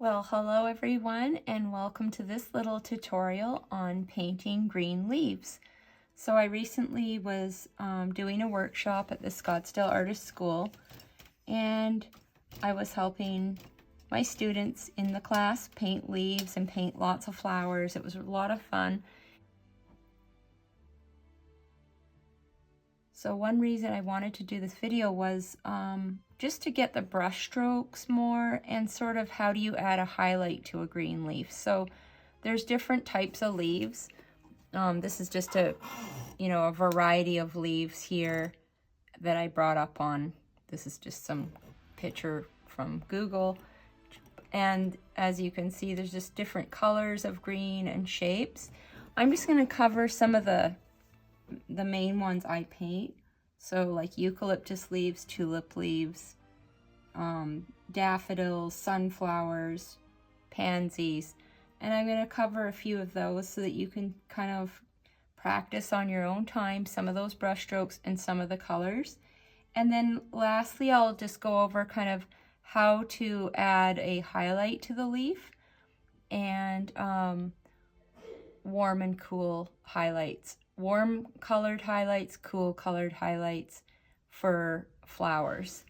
Well, hello everyone, and welcome to this little tutorial on painting green leaves. So I recently was doing a workshop at the Scottsdale Artist School, and I was helping my students in the class paint leaves and paint lots of flowers. It was a lot of fun. So one reason I wanted to do this video was just to get the brush strokes more, and sort of how do you add a highlight to a green leaf. So there's different types of leaves. This is just a variety of leaves here that I brought up on. This is just some picture from Google. And as you can see, there's just different colors of green and shapes. I'm just gonna cover some of the main ones I paint. So like eucalyptus leaves, tulip leaves, daffodils, sunflowers, pansies, and I'm going to cover a few of those so that you can kind of practice on your own time some of those brush strokes and some of the colors. And then lastly, I'll just go over kind of how to add a highlight to the leaf, and warm and cool highlights. Warm colored highlights, cool colored highlights for flowers.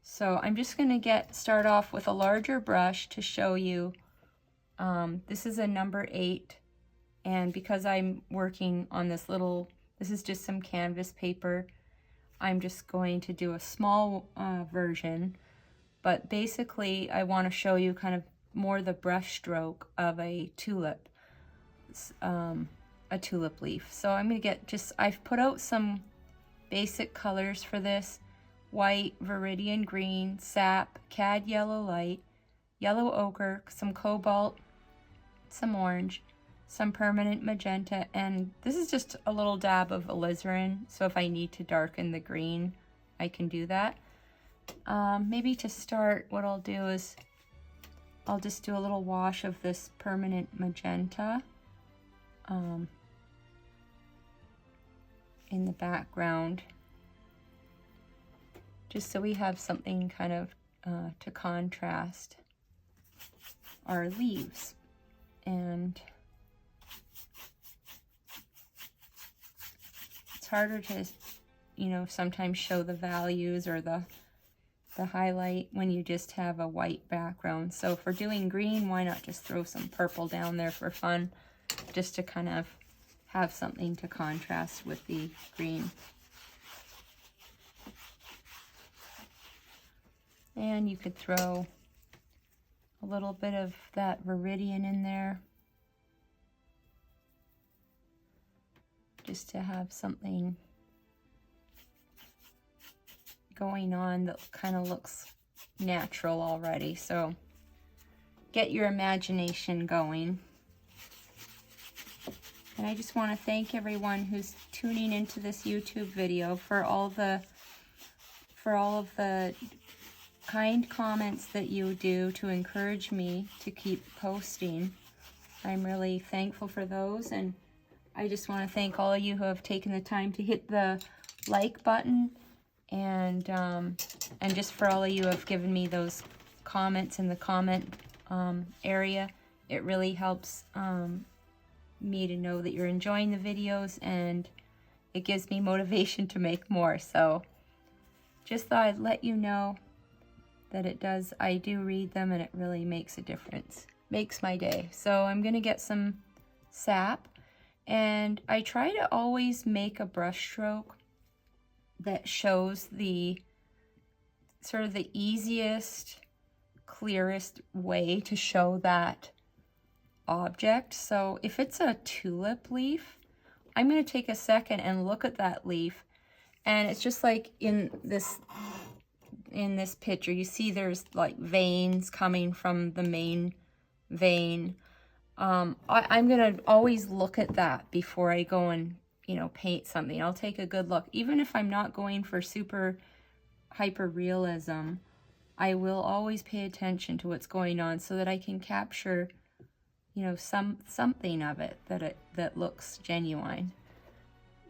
So I'm just going to start off with a larger brush to show you. This is a number 8, and because I'm working on this is just some canvas paper, I'm just going to do a small version, but basically I want to show you kind of more the brush stroke of a tulip. A tulip leaf. So I'm going to I've put out some basic colors for this: white, viridian green, sap, cad yellow light, yellow ochre, some cobalt, some orange, some permanent magenta, and this is just a little dab of alizarin, so if I need to darken the green, I can do that. Maybe to start, what I'll do is I'll just do a little wash of this permanent magenta in the background, just so we have something kind of to contrast our leaves. And it's harder to, sometimes show the values or the highlight when you just have a white background. So if we're doing green, why not just throw some purple down there for fun, just to kind of have something to contrast with the green. And you could throw a little bit of that viridian in there, just to have something going on that kind of looks natural already. So get your imagination going. And I just want to thank everyone who's tuning into this YouTube video for all of the kind comments that you do to encourage me to keep posting. I'm really thankful for those, and I just want to thank all of you who have taken the time to hit the like button, and just for all of you who have given me those comments in the comment area. It really helps me to know that you're enjoying the videos, and it gives me motivation to make more. So just thought I'd let you know that I do read them, and it really makes a difference. Makes my day. So I'm gonna get some sap, and I try to always make a brush stroke that shows the sort of the easiest, clearest way to show that object. So if it's a tulip leaf, I'm going to take a second and look at that leaf, and it's just like in this picture, you see there's like veins coming from the main vein. I'm going to always look at that before I go and paint something. I'll take a good look. Even if I'm not going for super hyper realism, I will always pay attention to what's going on so that I can capture something of it that looks genuine,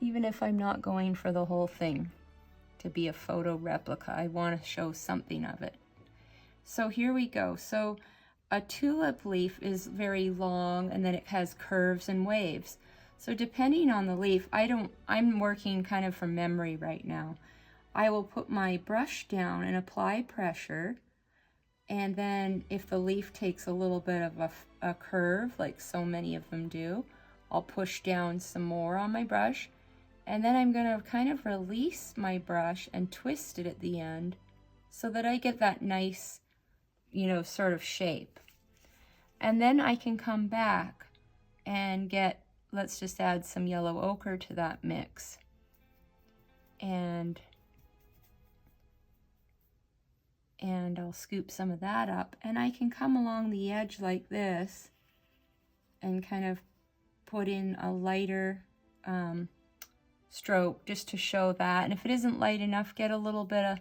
even if I'm not going for the whole thing to be a photo replica. I want to show something of it. So here we go. So a tulip leaf is very long and then it has curves and waves. So depending on the leaf, I'm working kind of from memory right now. I will put my brush down and apply pressure, and then if the leaf takes a little bit of a curve, like so many of them do, I'll push down some more on my brush, and then I'm going to kind of release my brush and twist it at the end so that I get that nice, you know, sort of shape. And then I can come back and get, let's just add some yellow ochre to that mix. And I'll scoop some of that up, and I can come along the edge like this and kind of put in a lighter stroke just to show that. And if it isn't light enough, get a little bit of,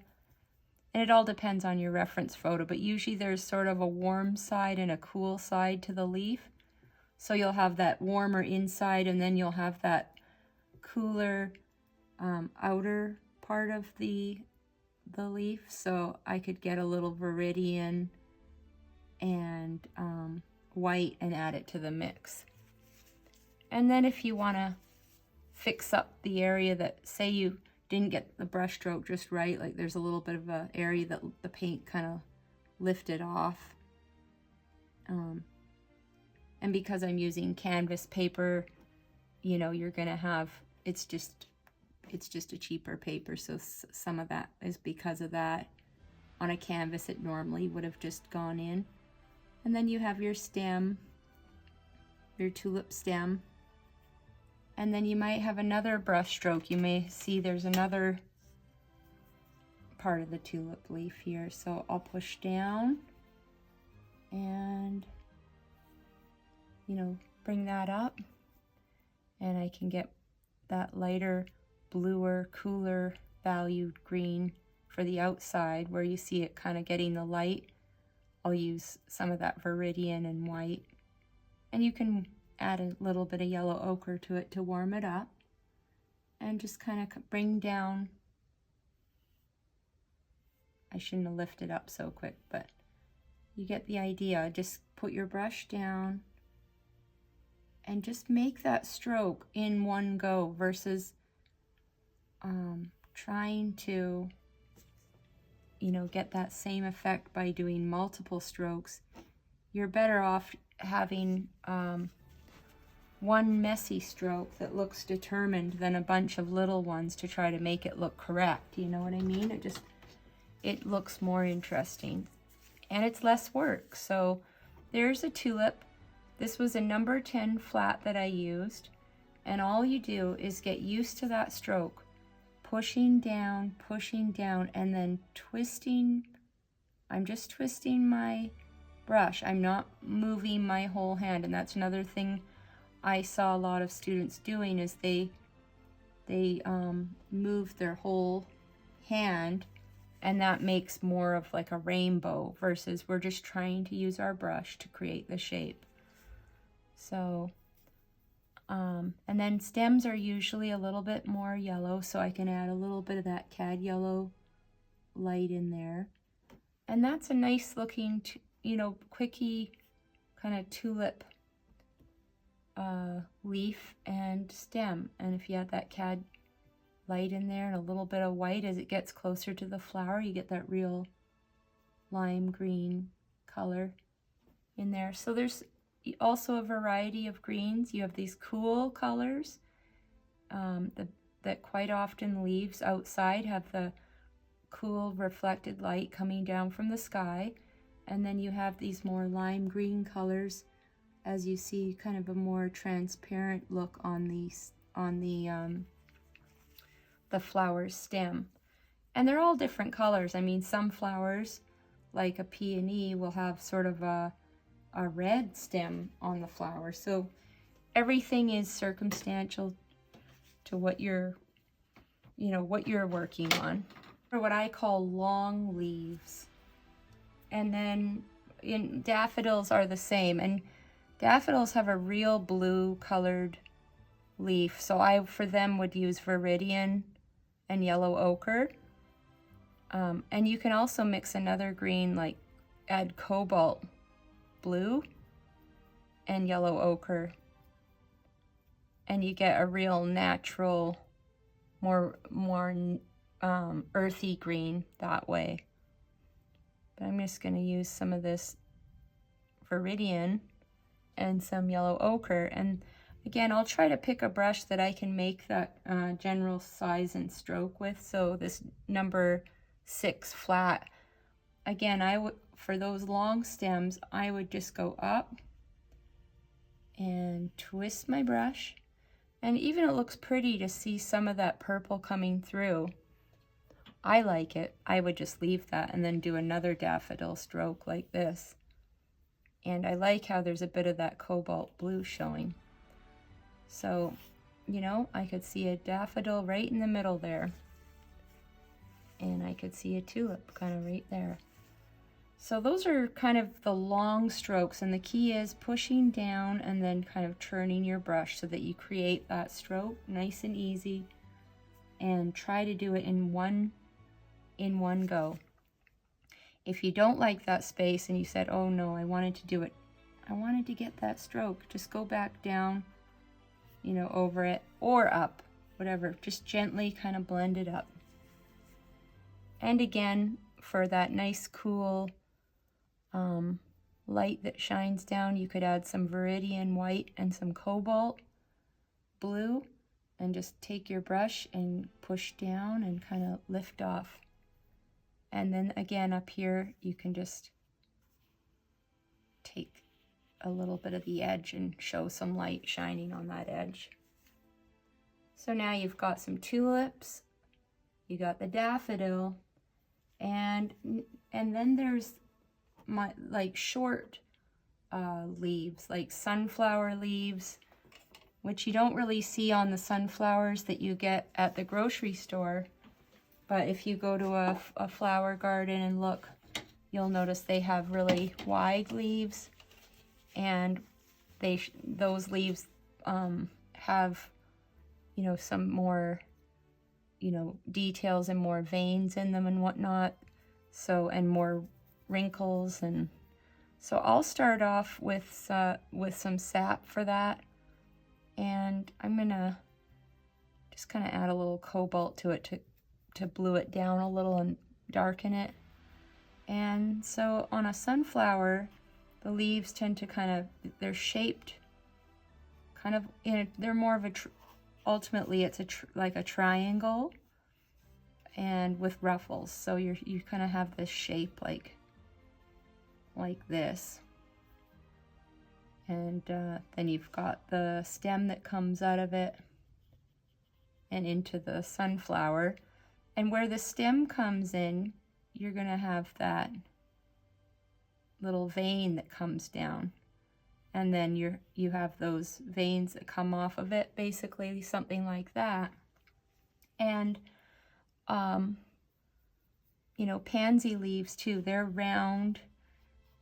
and it all depends on your reference photo, but usually there's sort of a warm side and a cool side to the leaf. So you'll have that warmer inside, and then you'll have that cooler outer part of the leaf. So I could get a little viridian and white and add it to the mix. And then if you want to fix up the area that, say you didn't get the brush stroke just right, like there's a little bit of an area that the paint kind of lifted off, and because I'm using canvas paper, you know, you're gonna have, it's just a cheaper paper, so some of that is because of that. On a canvas it normally would have just gone in. And then you have your stem, your tulip stem, and then you might have another brush stroke. You may see there's another part of the tulip leaf here, so I'll push down and, you know, bring that up, and I can get that lighter, bluer, cooler valued green for the outside where you see it kind of getting the light. I'll use some of that viridian and white, and you can add a little bit of yellow ochre to it to warm it up, and just kind of bring down. I shouldn't have lifted up so quick, but you get the idea. Just put your brush down and just make that stroke in one go versus trying to, you know, get that same effect by doing multiple strokes. You're better off having one messy stroke that looks determined than a bunch of little ones to try to make it look correct. You know what I mean? It looks more interesting and it's less work. So there's a tulip. This was a number 10 flat that I used, and all you do is get used to that stroke, pushing down, and then twisting. I'm just twisting my brush. I'm not moving my whole hand, and that's another thing I saw a lot of students doing is they move their whole hand, and that makes more of like a rainbow versus we're just trying to use our brush to create the shape. So, and then stems are usually a little bit more yellow, so I can add a little bit of that cad yellow light in there. And that's a nice looking, you know, quickie kind of tulip leaf and stem. And if you add that cad light in there and a little bit of white as it gets closer to the flower, you get that real lime green color in there. So there's also a variety of greens. You have these cool colors that quite often leaves outside have the cool reflected light coming down from the sky, and then you have these more lime green colors as you see kind of a more transparent look on the flower's stem. And they're all different colors. I mean, some flowers like a peony will have sort of a red stem on the flower. So everything is circumstantial to what you're working on. Or what I call long leaves. And then daffodils are the same. And daffodils have a real blue colored leaf. So I, for them, would use viridian and yellow ochre. And you can also mix another green, like add cobalt blue and yellow ochre, and you get a real natural, more earthy green that way. But I'm just going to use some of this viridian and some yellow ochre, and again, I'll try to pick a brush that I can make that general size and stroke with. So this number 6 flat, again, for those long stems, I would just go up and twist my brush, and even it looks pretty to see some of that purple coming through. I like it. I would just leave that and then do another daffodil stroke like this. And I like how there's a bit of that cobalt blue showing. So, you know, I could see a daffodil right in the middle there. And I could see a tulip kind of right there. So those are kind of the long strokes, and the key is pushing down and then kind of turning your brush so that you create that stroke nice and easy, and try to do it in one go. If you don't like that space and you said, oh no, I wanted to get that stroke, just go back down, you know, over it or up, whatever, just gently kind of blend it up. And again, for that nice cool light that shines down, you could add some viridian white and some cobalt blue, and just take your brush and push down and kind of lift off. And then again up here, you can just take a little bit of the edge and show some light shining on that edge. So now you've got some tulips, you got the daffodil, and then there's my like short leaves, like sunflower leaves, which you don't really see on the sunflowers that you get at the grocery store. But if you go to a flower garden and look, you'll notice they have really wide leaves, and those leaves have, you know, some more, you know, details and more veins in them and whatnot. So, and more wrinkles, and so I'll start off with some sap for that, and I'm gonna just kind of add a little cobalt to it to blue it down a little and darken it. And so on a sunflower, the leaves tend to kind of, they're shaped kind of they're more of a ultimately it's like a triangle, and with ruffles, so you kind of have this shape like this. And then you've got the stem that comes out of it and into the sunflower, and where the stem comes in, you're gonna have that little vein that comes down, and then you have those veins that come off of it, basically something like that. And you know, pansy leaves too, they're round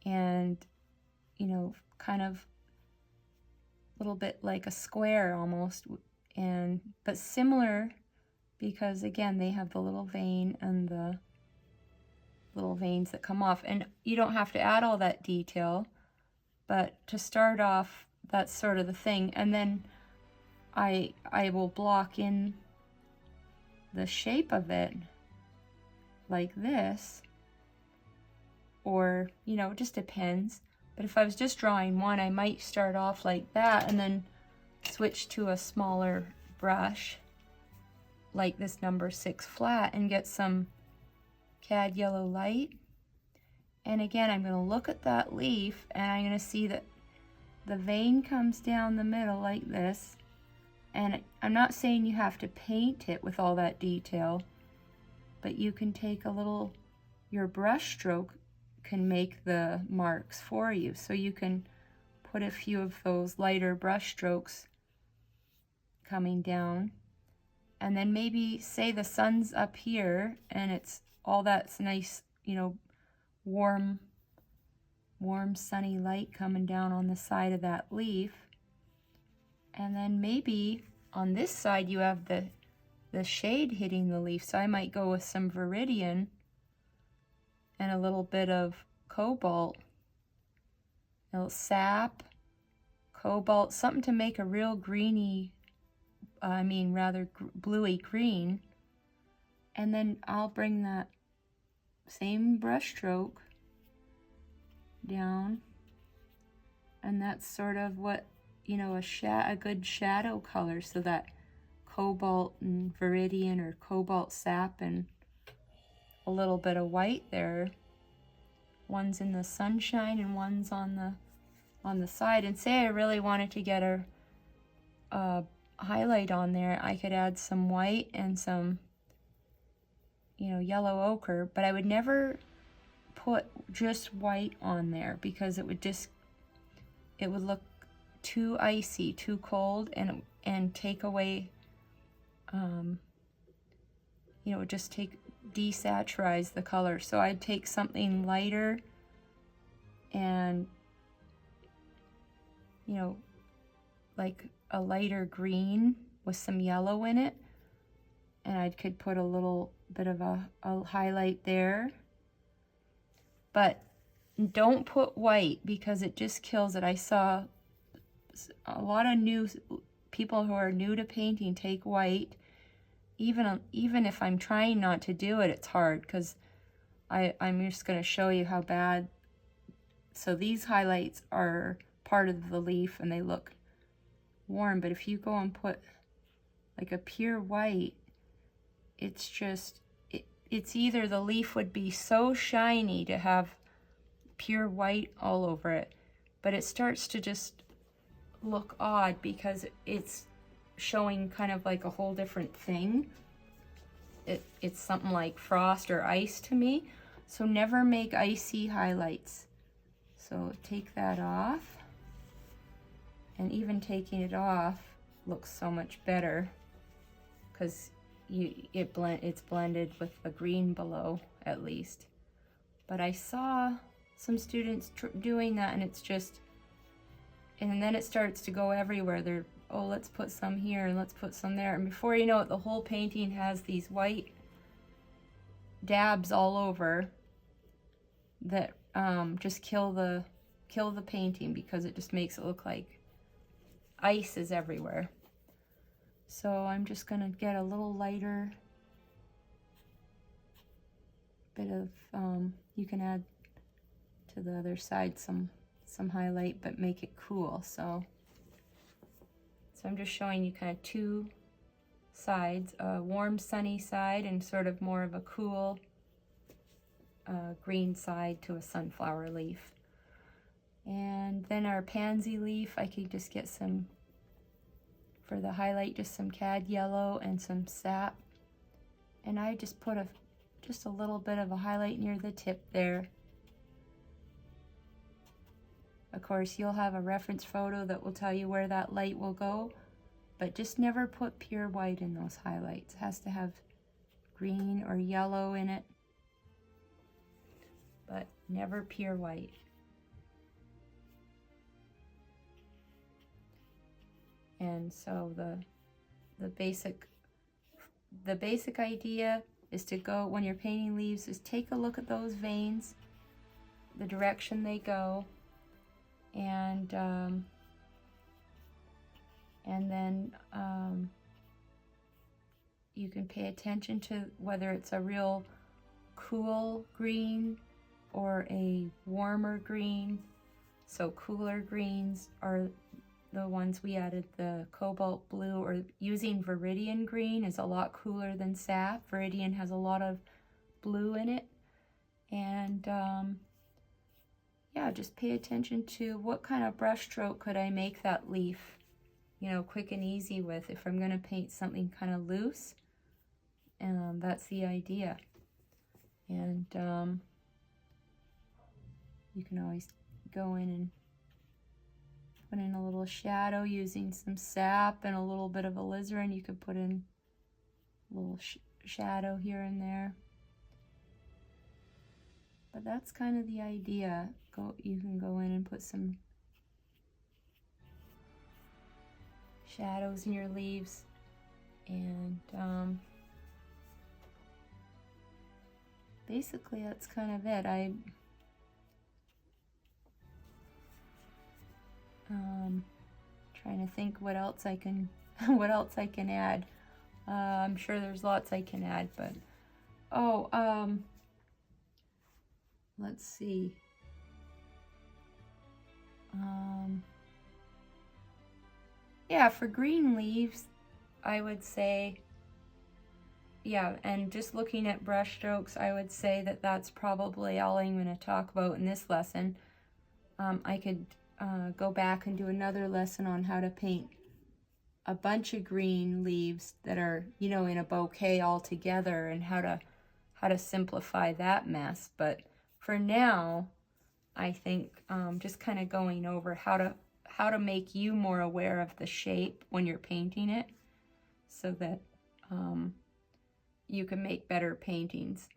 and, you know, kind of a little bit like a square almost, but similar, because again, they have the little vein and the little veins that come off. And you don't have to add all that detail, but to start off, that's sort of the thing. And then I will block in the shape of it like this, or, you know, it just depends. But if I was just drawing one, I might start off like that and then switch to a smaller brush like this number 6 flat and get some cad yellow light. And again, I'm going to look at that leaf, and I'm going to see that the vein comes down the middle like this. And I'm not saying you have to paint it with all that detail, but you can take a little, your brush stroke can make the marks for you. So you can put a few of those lighter brush strokes coming down, and then maybe say the sun's up here and it's all that's nice, you know, warm sunny light coming down on the side of that leaf. And then maybe on this side you have the shade hitting the leaf, so I might go with some viridian and a little bit of cobalt sap, cobalt, something to make a real greeny, rather bluey green. And then I'll bring that same brush stroke down, and that's sort of what, you know, a good shadow color, so that cobalt and viridian or cobalt sap and a little bit of white there. One's in the sunshine and one's on the side. And say I really wanted to get a highlight on there, I could add some white and some, you know, yellow ochre, but I would never put just white on there because it would look too icy, too cold, and take away, you know, just desaturize the color. So I'd take something lighter and, you know, like a lighter green with some yellow in it, and I could put a little bit of a highlight there. But don't put white because it just kills it. I saw a lot of new people who are new to painting take white. Even if I'm trying not to do it, it's hard because I'm just going to show you how bad. So these highlights are part of the leaf and they look warm, but if you go and put like a pure white, it's just, it's either the leaf would be so shiny to have pure white all over it, but it starts to just look odd because it's showing kind of like a whole different thing. It's something like frost or ice to me. So never make icy highlights. So take that off. And even taking it off looks so much better because it's blended with the green below at least. But I saw some students doing that, and it's just, and then it starts to go everywhere. They're, oh, let's put some here and let's put some there, and before you know it, the whole painting has these white dabs all over that just kill the painting because it just makes it look like ice is everywhere. So I'm just gonna get a little lighter bit of, you can add to the other side some highlight, but make it cool. So I'm just showing you kind of two sides, a warm sunny side and sort of more of a cool green side to a sunflower leaf. And then our pansy leaf, I could just get some, for the highlight, just some cad yellow and some sap. And I just put just a little bit of a highlight near the tip there. Of course, you'll have a reference photo that will tell you where that light will go, but just never put pure white in those highlights. It has to have green or yellow in it, but never pure white. And so the basic idea is to go, when you're painting leaves, is take a look at those veins, the direction they go, and then you can pay attention to whether it's a real cool green or a warmer green. So cooler greens are the ones we added the cobalt blue, or using viridian green is a lot cooler than sap. Viridian has a lot of blue in it. And yeah, just pay attention to what kind of brush stroke could I make that leaf, you know, quick and easy with if I'm going to paint something kind of loose. And that's the idea. And you can always go in and put in a little shadow using some sap and a little bit of alizarin. You could put in a little shadow here and there. But that's kind of the idea. You can go in and put some shadows in your leaves, and basically that's kind of it. Trying to think what else I can what else I can add. I'm sure there's lots I can add, but let's see. Yeah, for green leaves, I would say, yeah, and just looking at brush strokes, I would say that that's probably all I'm going to talk about in this lesson. I could go back and do another lesson on how to paint a bunch of green leaves that are, you know, in a bouquet all together, and how to simplify that mess. But for now, I think just kind of going over how to make you more aware of the shape when you're painting it, so that you can make better paintings.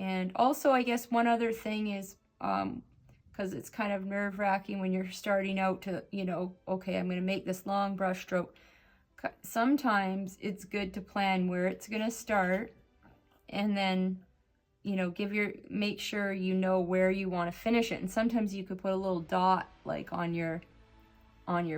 And also, I guess one other thing is, because it's kind of nerve-wracking when you're starting out to, you know, okay, I'm going to make this long brush stroke. Sometimes it's good to plan where it's going to start, and then, you know, make sure you know where you want to finish it. And sometimes you could put a little dot like on your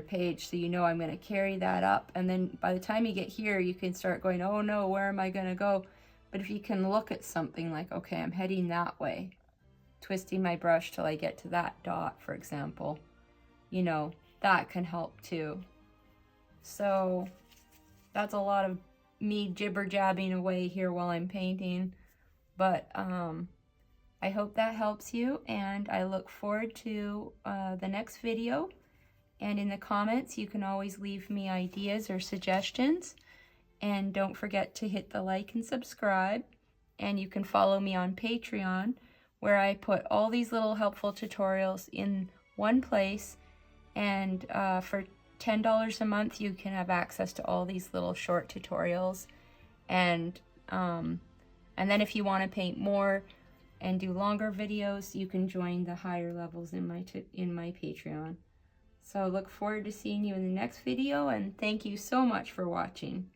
page, so you know I'm going to carry that up, and then by the time you get here you can start going, oh no, where am I going to go? But if you can look at something like, okay, I'm heading that way, twisting my brush till I get to that dot, for example, you know, that can help too. So that's a lot of me jibber-jabbing away here while I'm painting, but I hope that helps you, and I look forward to the next video. And in the comments, you can always leave me ideas or suggestions. And don't forget to hit the like and subscribe. And you can follow me on Patreon, where I put all these little helpful tutorials in one place. And for $10 a month, you can have access to all these little short tutorials. And then if you want to paint more and do longer videos, you can join the higher levels in my Patreon. So look forward to seeing you in the next video, and thank you so much for watching.